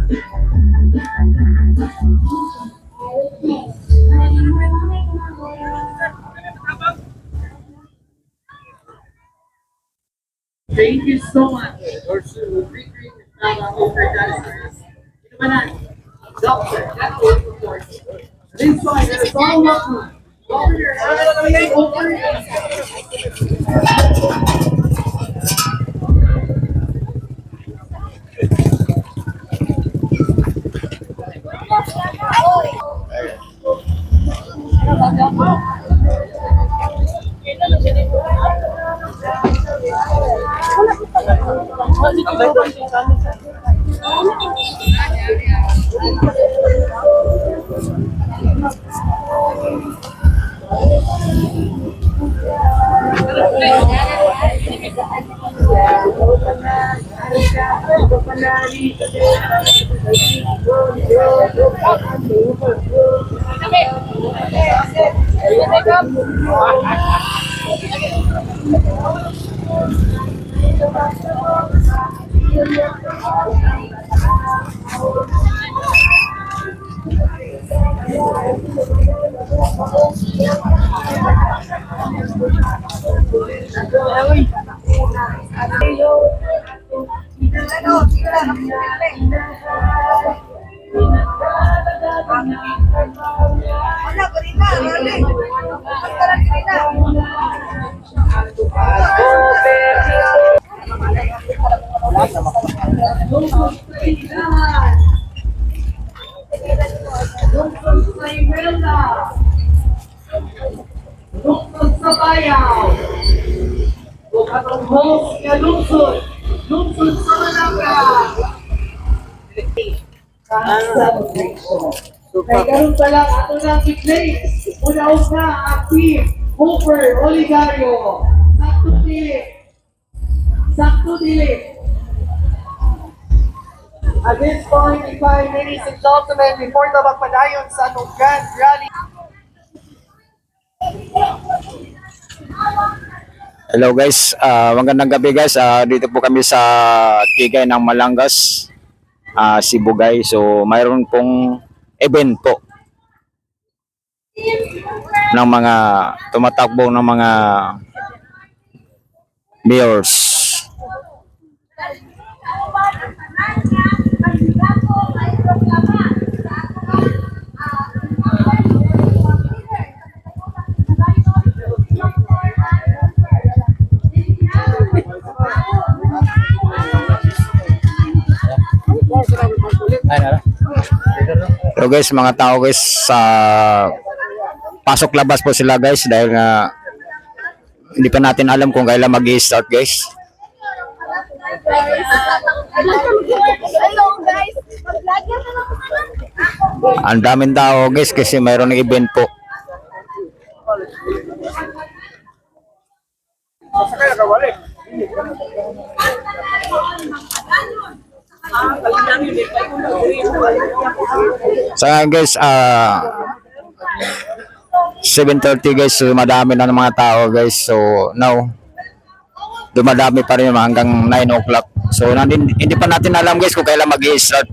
Thank you so much. Doctor, that's what we're for. This one is all welcome. Over your hand, over your lungsod sa bayaw. Kung atong host nga lungsod, lungsod sa Malacca. Kaya ganun pa lang, ato na i-play. Una na ang team, Hooper, Oligario. Sakto dili. Sakto dili. At this point, ladies and gentlemen, before the magpadayon sa anong grand rally. Hello guys, magandang gabi guys. Dito po kami sa Tigay ng Malangas, Sibugay. So mayroon pong event po ng mga tumatakbo ng mga mayors. So guys, mga tao guys, sa pasok labas po sila guys dahil nga hindi pa natin alam kung kailan mag-i-start guys. Ang daming tao guys kasi mayroon ng event po. So guys, 7:30 guys, so madami na ng mga tao guys. So now, dumadami pa rin hanggang 9 o'clock. So hindi pa natin alam guys kung kailan mag-i-start.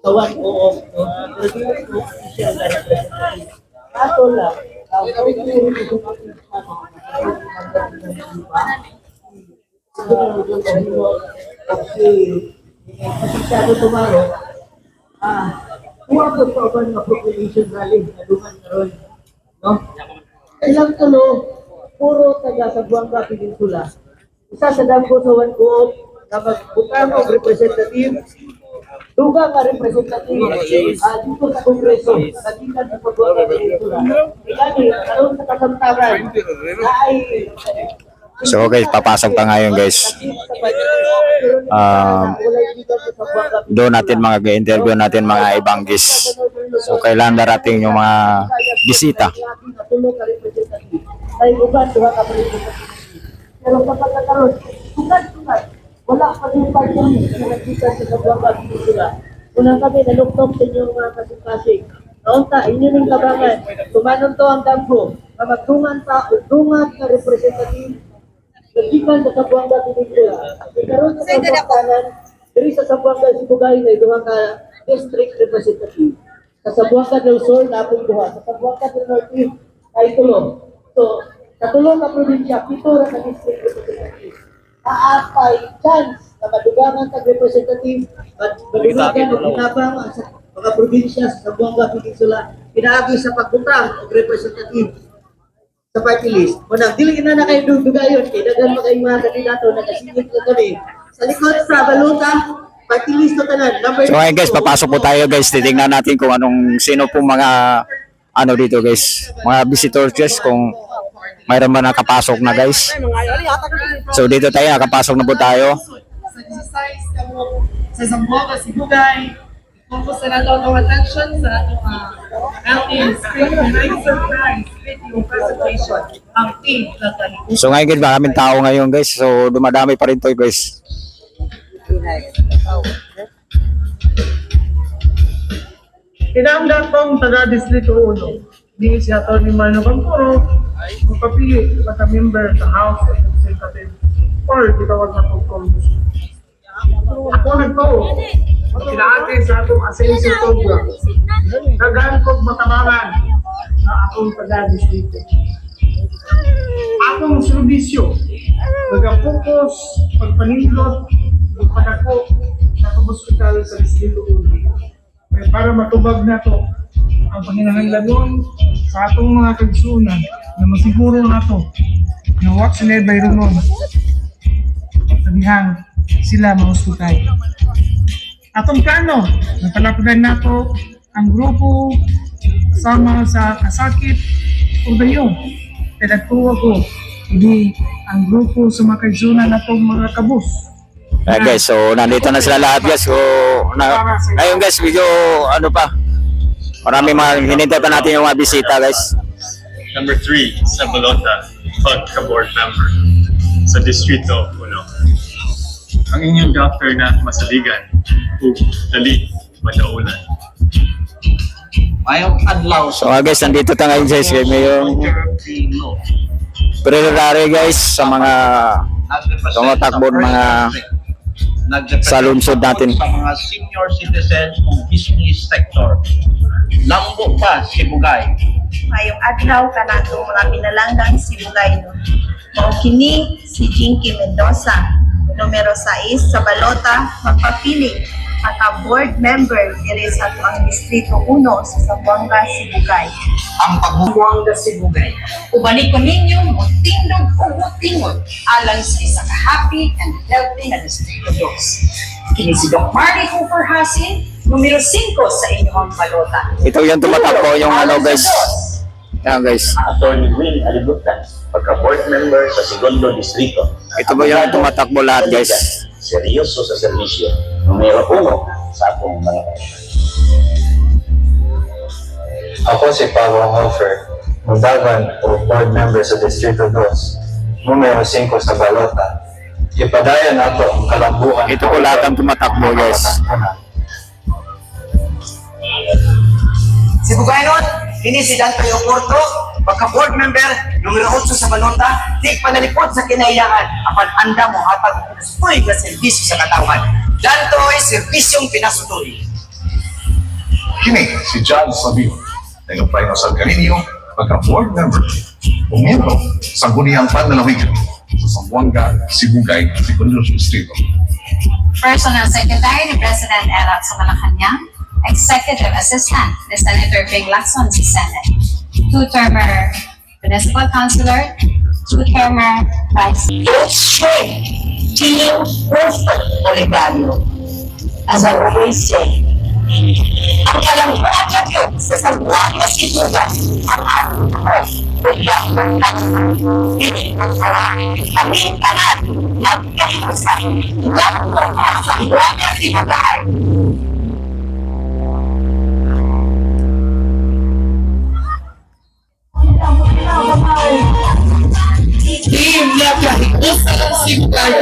Tawan oo. Ato lang. Masyado tumaro. Huwag ko pa ba ng population rally na duman na ron. No? Ilang tulo, puro taga sa Buanga Peninsula. Isa sa damgo sa Wancoop, na magbutang o representative, duga nga representative dito sa Kongreso, nagikan sa Buanga Peninsula. Kaya karoon sa kasamtaran, na ay So guys, papasok pa ngayon guys. Doon natin mga interview natin mga ibang guests. So kailan darating yung mga bisita. Wala pa din pa yung nakikita sa Buanga Peninsula. Unang kami, naluktok sa inyong mga kasing-kasing. Naunta, inyo ning kabangan. Tumanon to ang damgo. Na magdungan pa, dungan ka representative. Nagikan sa Sabuanga Peninsula. Ikaroon sa Sabuanganan, diri sa Sabuanga Sibugay na duha ka district representative. Sa Sabuanga del Sur, napong duha. Sa Sabuanga del Norte, ay tulo. So, sa tulo ka probinsya, 7 ra ka district representative. Aapay chance na madugangan kag representative, madugangan o ginabang sa mga probinsya sa Sabuanga Peninsula, pinaagi sa pagbutang o representative sa party list. Unang, dili na kayo dugayon, kaya dagan mga mga kandidato na kasingit na kami. Sa likod sa baluta, party list na tanan. Number So ngayon guys, papasok po tayo guys. Titingnan natin kung sino pong mga ano dito guys. Mga visitors guys, kung mayroon ba nakapasok na guys. So dito tayo, nakapasok na po tayo. Sa exercise kamo sa Zamboanga, Sibugay, focus na nato ang attention sa atong ating screen surprise video presentation ang team na tayo. So ngayon guys, maraming tao ngayon guys. So dumadami pa rin to guys. Kinahanglan pong taga-distrito 1. Hindi si Atty. Marno Camporo magpapili sa member sa House of Representatives or gitawag na po Congress. Ako nagpo, kinaate sa atong asenso program. Daghan kog matabangan sa atong taga-distrito. Atong serbisyo, nag-focus, pagpanindot, pagpadako sa hospital sa distrito 1. Para matubag na to ang panginahanglanon sa atong mga kagsunan na masiguro na to na what sila bayron nun sabihan sila mahospitay. Atong plano, napalapagan na to ang grupo sama sa kasakit o dayo. Pinagtuwa ko, hindi ang grupo sa mga kagsunan na to mga kabus. Guys, so nandito na sila lahat guys. So ngayon guys, video ano pa. Marami mga hinintay pa natin yung mga bisita guys. Number 3, sa Balota, pagka-board member sa Distrito 1. Ang inyong doctor na masaligan, ug dali madaulan. Mayong adlaw So guys, nandito tayo ngayon guys. Yung Pilipino. preliminary guys sa mga tumatakbo ng mga sa lungsod natin. Sa mga senior citizen o business sector. Lambo pa, Sibugay. Mayong adlaw kanato mga pinalanggang Sibugay no. Mao kini si Jinky Mendoza, numero 6 sa balota magpapili at board member diri sa atong distrito 1 sa Zamboanga, Sibugay. Ang pagbubuang na Sibugay. Ubalik ko ninyo mutingdog o mutingod alang sa isa ka happy and healthy na distrito 2. Kini si Doc Marty Cooper Hasin, numero 5 sa inyong balota. Ito yung tumatakbo yung ano guys. Yan guys. Atty. Will Alibutan, pagka-board member sa Segundo Distrito. Ito ba yung tumatakbo lahat guys. Seryoso sa serbisyo. Numero 1 sa atong mga Ako si Pablo Hofer, Mundagan o board member sa Distrito 2, numero 5 sa Balota. Ipadayan nato ang kalambuan. Ito po lahat ang tumatakbo guys. Sibugay nun, kini si Dante Oporto, pagka-board member, numero 8 sa Balota, di panalipod sa kinailangan, apan anda mo hatag pinasutuloy na serbisyo sa katawan. Danto ay serbisyong pinasutuloy. Kini si John Sabino, nag-apply na sa Galinio, pagka-board member, umiro sa Guniang Panlalawigan sa Zamboanga, Sibugay, Segundo Distrito. Personal Secretary ni President Erap sa Malacanang, Executive Assistant ni Senator Bing Lacson sa Senate, 2-termer Municipal Councilor, 2-termer Vice Team Perfect Olivario. As I always say, ang kalambuan na yun sa Zamboanga, Sibugay ang ating first with Amin tanan magkahiusan ng mga Zamboanga, Sibugay. Team na kahiusan ng Sibugay.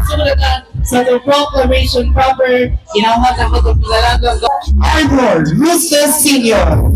Sumunod sa sa the proclamation proper, inawat ang katapilalagang Arbor Rufus Sr.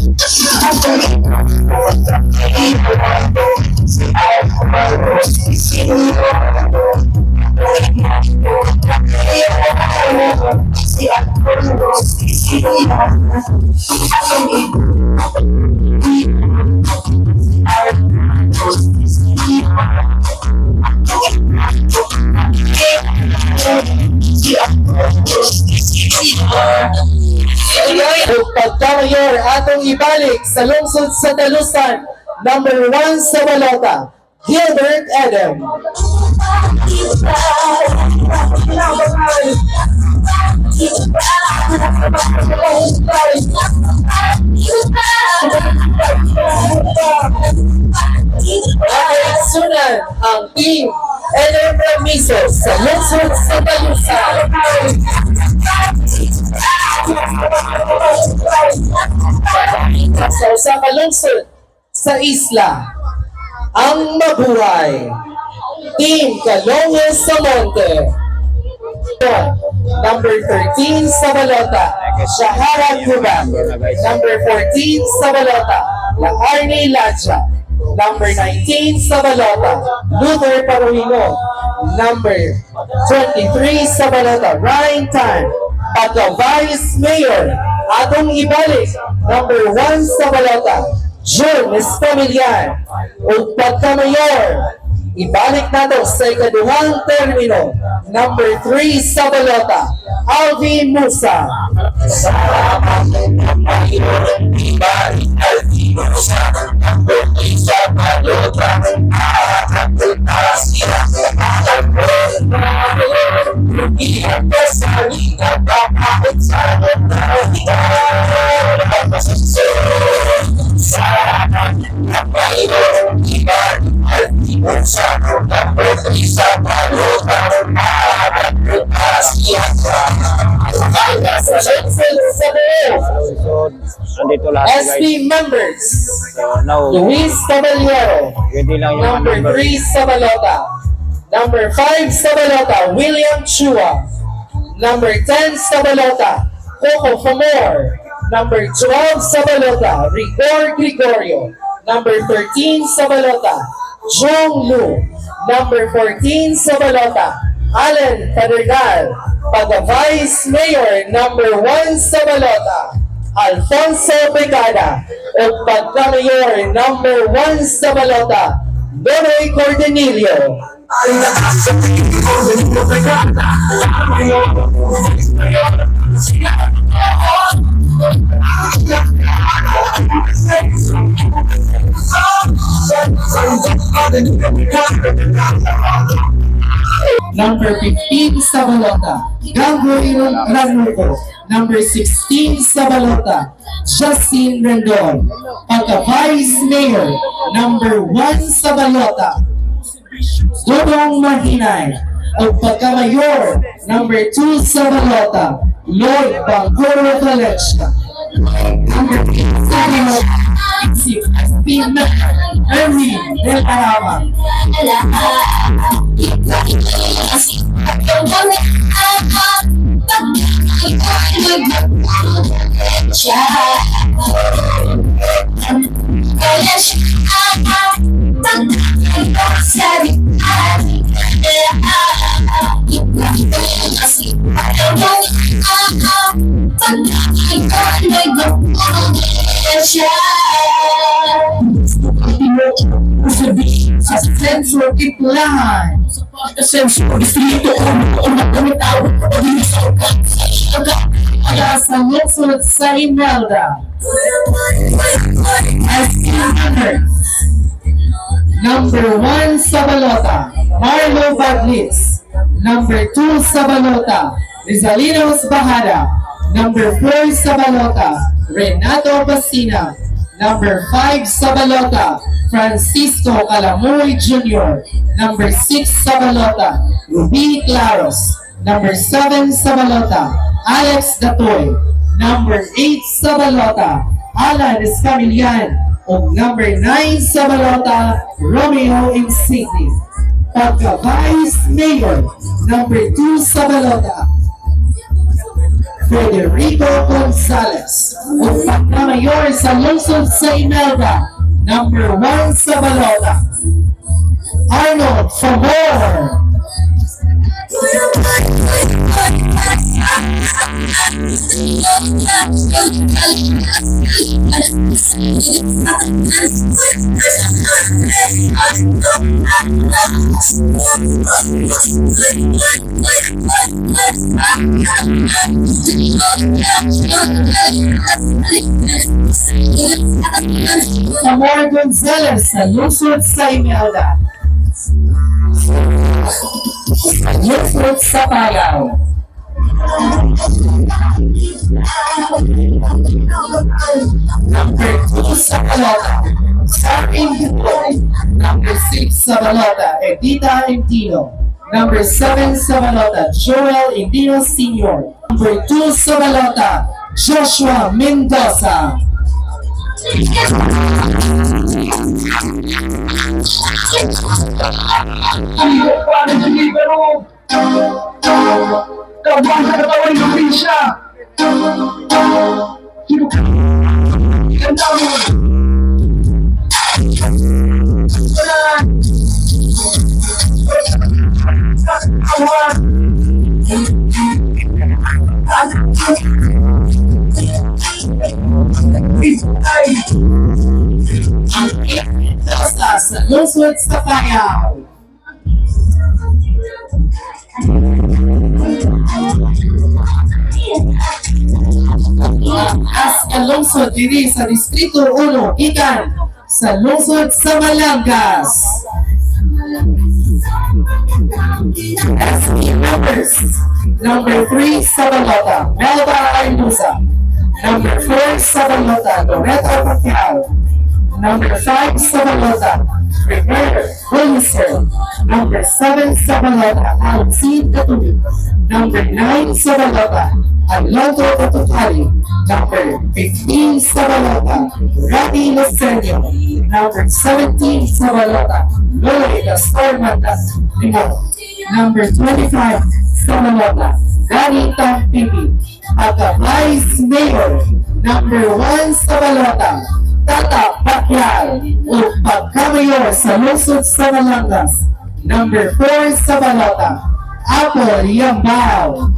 Pagkamayor atong ibalik sa lungsod sa Talusan, number 1 sa balota, Gilbert Adam. Sunod ang team Eder Ramizo sa lungsod sa Talusan. Sa usa ka lungsod sa isla, ang mabuhay, Team Calonges sa Monte. Number 13 sa balota, Shahara Cuban. Number 14 sa balota, Laarni Lacha. Number 19 sa balota, Luther Paruhino. Number 23 sa balota, Ryan Tan. Pagka-Vice Mayor, atong ibalik, number 1 sa balota, June Espamillan. O pagka-Mayor, ibalik nato sa ikaduhang termino, number 3 sa balota, Alvin Musa. Nandito lahat guys. SP members, So now, Luis Caballero. hindi lang yung mga Number number. 3 sa balota. Number 5 sa balota, William Chua. Number 10 sa balota, Coco Famor. Number 12 sa balota, Rigor Gregorio. Number 13 sa balota, Jong Lu. Number 14 sa balota, Allen Padernal. Pagka-Vice Mayor, number 1 sa balota, Alfonso Pecada. O pagka-Mayor, number 1 sa balota, Donoy Cordenilio. Number 15 sa balota, Ganggo Ilong Ranuco. Number 16 sa balota, Justin Rendon. Pagka-Vice Mayor, number 1 sa balota, Dodong Mahinay. O pagka-Mayor, number 2 sa balota, Lloyd Bangkoro Valencia. Number 3 sa balota, si SP Mayor, Erwin Del Carama. Sa Centro Kiplahan, sa Centro Distrito, sa lungsod sa Imelda. As members, number 1 sa balota, Marlo Baglis. Number 2 sa balota, Rizalinos Bahada. Number 4 sa balota, Renato Basina. Number 5 sa balota, Francisco Calamuy Jr. Number 6 sa balota, Ruby Claros. Number 7 sa balota, Alex Datoy. Number 8 sa balota, Alan Escamillan. O number 9 sa balota, Romeo Insigne. Pagka-Vice Mayor, number 2 sa balota, Federico Gonzales. O pagka-Mayor sa lungsod sa Imelda, number 1 sa balota, Arnold Favor. Amor Gonzales sa lungsod sa Imelda. Lungsod sa Palaw. Number 2 sa balota, Sarin Bukoy. Number 6 sa balota, Edita Intino. Number 7 sa balota, Joel Intino Sr. Number 2 sa balota, Joshua Mendoza. Hindi ko pa rin hindi pero kabuhan sa katawan ng probinsya. Sino ka? Ganda mo. Mendoza sa lungsod sa Palaw. As ang lungsod diri sa Distrito 1, ikan sa lungsod sa Batangas. SB members, number 3 sa balota, Melba Arduza. Number 4 sa balota, Loretta Pacquiao. Number 5 sa balota, Premier Wilson. Number 7 sa balota, Alcine Katuli. Number 9 sa balota, Alonso Katutali. Number 15 sa balota, Rafi Losenio. Number 17 sa balota, Loy Gastormanda. Number 25 sa balota, Danny Tampipi. Pagka-Vice Mayor, number 1 sa balota, Tata Pacquiao. O pagka-Mayor sa lungsod sa Batangas, number 4 sa balota, Apple Yambao.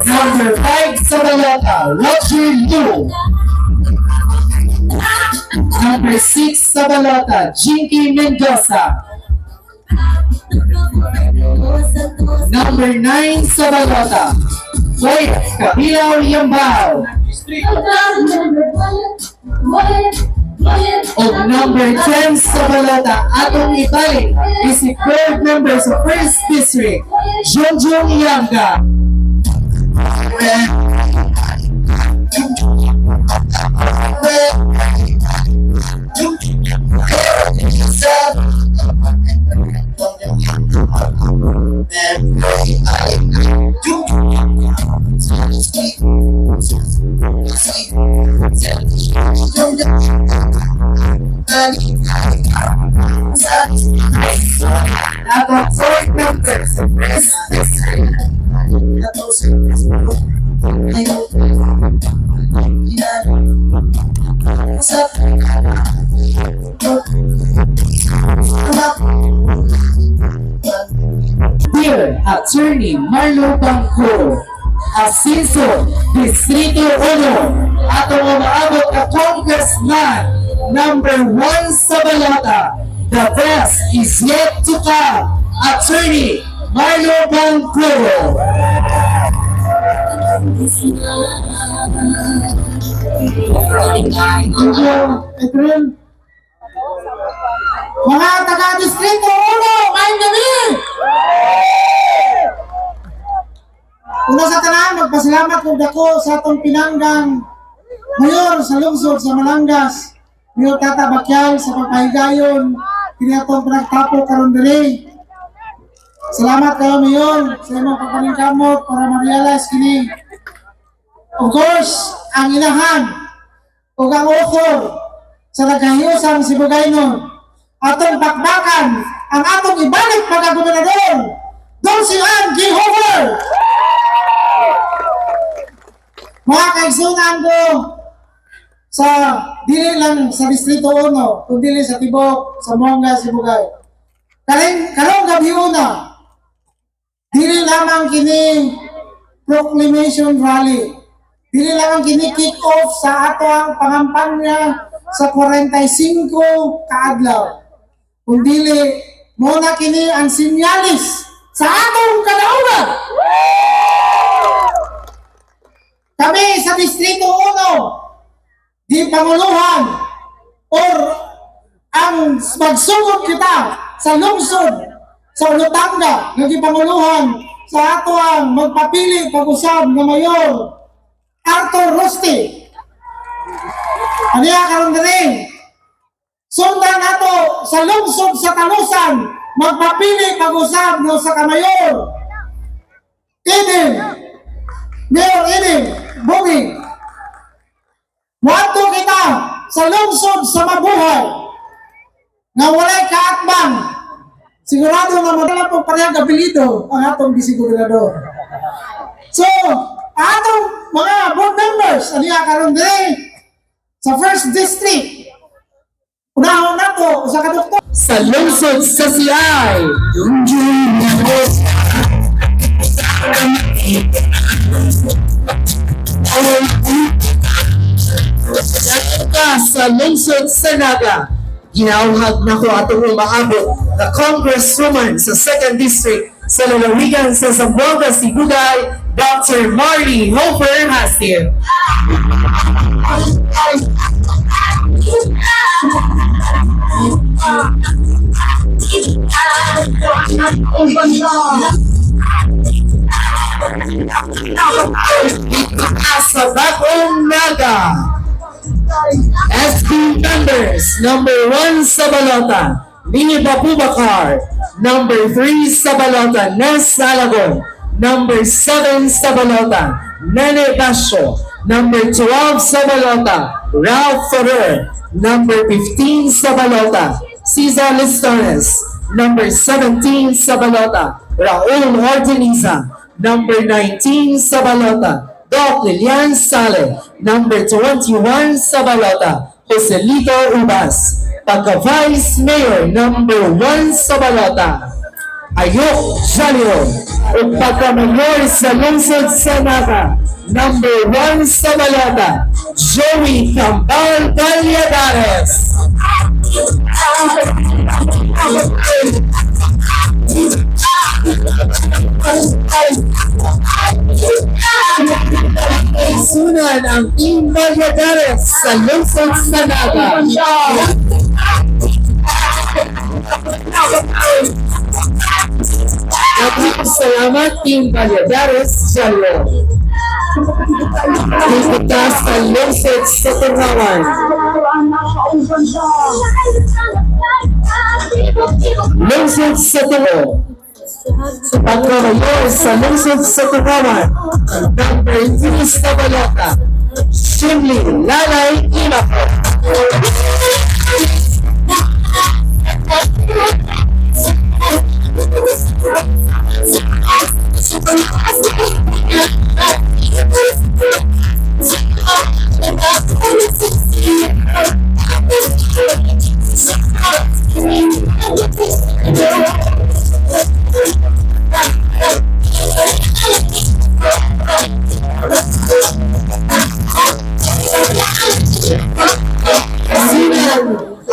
Number 5 sa balota, Roger Liu. Number 6 sa balota, Jinky Mendoza. Number 9 sa balota, Boy Kabilaw Yambao. O number 10 sa balota, atong ibalik is the third member sa 1st District, Junjun Yanga. Atong fourth member sa 1st District, Dear Attorney Marlo Bangko, Asiso, Distrito 1, atong umaabot ka Congressman, number 1 sa balota, the best is yet to come. Attorney Marlo Bancoro. Mga taga-distrito 1, maayong gabi! Una sa tanan, magpasalamat kong dako sa atong pinanggang mayor sa lungsod sa Malangas, Mayor Tata Bakyal sa pagpahigayon, kini atong pinagtapo karon diri. Salamat kayo, Mayor, sa imong pagpaningkamot para ma-realize kini. Of course, ang inahan o ang author sa nagkahiyosang Sibugaynon, atong bakbakan ang atong ibalik pagka-gobernador, Dulce Ann Gihover. Mga kaigsunan ko sa dili lang sa Distrito 1, kundi sa Tibok, sa Mongga, Sibugay. Karong gabi una, dili lamang kini proclamation rally. Dili lamang kini kick-off sa ato ang pangampanya sa 45 kaadlaw. Kundi muna kini ang sinyalis sa atong kadaugan. Kami sa Distrito 1, di panguluhan or ang magsugod kita sa lungsod sa Olutanga nga gipanguluhan sa ato ang magpapili pag-usab nga mayor Arthur Rosti. Aniya karon diri. Sundan nato sa lungsod sa Talusan magpapili pag-usab nga sa kamayor. Mayor Eden Buging. Muadto kita sa lungsod sa Mabuhay nga walay kaatbang. Sigurado na madala po parehang apelido ang atong vice-gobernador. So, atong mga board members, aniya karon diri sa first district. Unahon nato sa kadukto sa lungsod sa CI. Sa lungsod sa Naga, ginauhag na ko atong umaabot na congresswoman sa 2nd District sa lalawigan sa Zamboanga, Sibugay, Dr. Marty Hofer Hastir. Sa Bagong Naga, SP members, number 1 sa balota, Nini Babubakar. Number 3 sa balota, Nes Alagon. Number 7 sa balota, Nene Basho. Number 12 sa balota, Ralph Ferrer. Number 15 sa balota, Cesar Listones. Number 17 sa balota, Raul Ordiniza. Number 19 sa balota, Doc Lilian Sale. Number 21 sa balota, Joselito Ubas. Pagka-Vice Mayor, number 1 sa balota, Ayok Janio. O pagka-Mayor sa lungsod sa Naga, number 1 sa balota, Joey Cambal Valladares. Sunan ang Team Valladares sa lungsod sa Naga. Salamat Team Valladares Jalo. Kita sa lungsod sa Turawan. Lungsod sa Turawan. Pagkamayor sa lungsod sa Turawan, number 3 sa balota, Shimli Lalay Imako.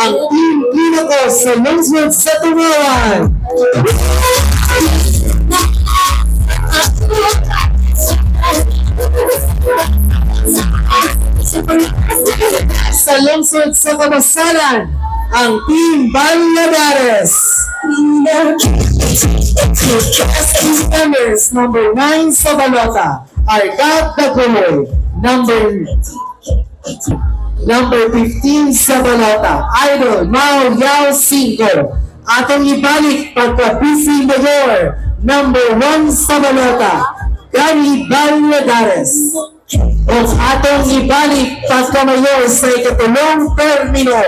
Ang team Pinako sa lungsod sa Tumawan. Sa lungsod sa Kabasalan, ang Team Balladares. Members number 9 sa balota are Gab Daguloy, number 15 sa balota, Idol Mao Yao 5. Atong ibalik pagka-PC Mayor, number 1 sa balota, Gary Balladares. O atong ibalik pagka-mayor sa ikatulong termino,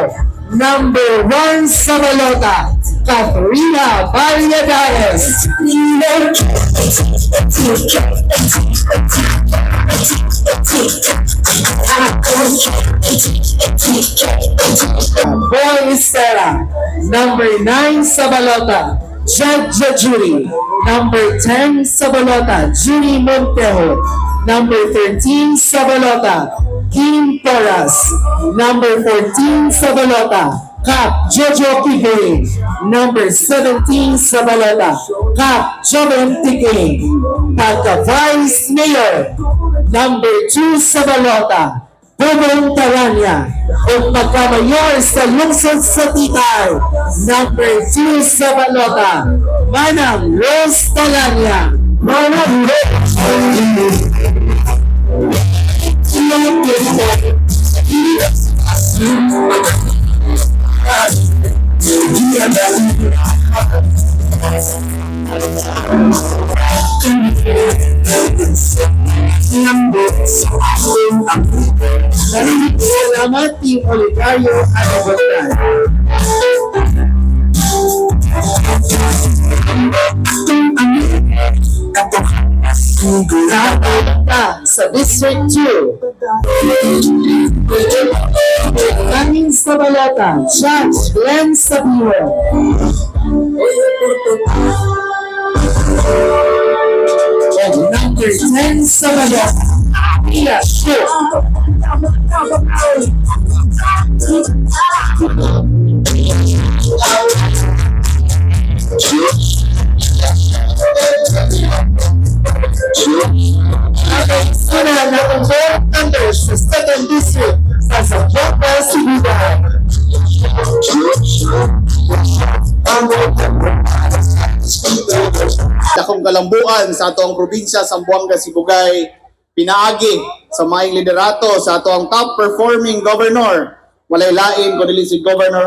number 1 sa balota, Catherina Balladares. Boy Estela, number 9 sa balota, Judge Judy. Number 10 sa balota, Judy Montejo. Number 13 sa balota, Kim Torres. Number 14 sa balota, Cap Jojo Kigay. Number 17 sa balota, Cap Joven Tigay. Pagka-Vice Mayor, number 2 sa balota, Bobong Taranya. O pagka-mayor sa lungsod sa Titay, number 2 sa balota, Manang Rose Taranya. Manang Rose. Salamat Team Oligario at Bogdan. Sa District 2, Kanin sa balota, Judge Glenn Sabiro. O number 10 sa balota, Mia Shu. Sana na ang board members sa 2nd District sa Zamboanga, Sibugay. Dakong kalambuan sa atong probinsya Zamboanga, Sibugay, pinaagi sa maayong liderato sa atong top performing governor. Walay lain kundi si Governor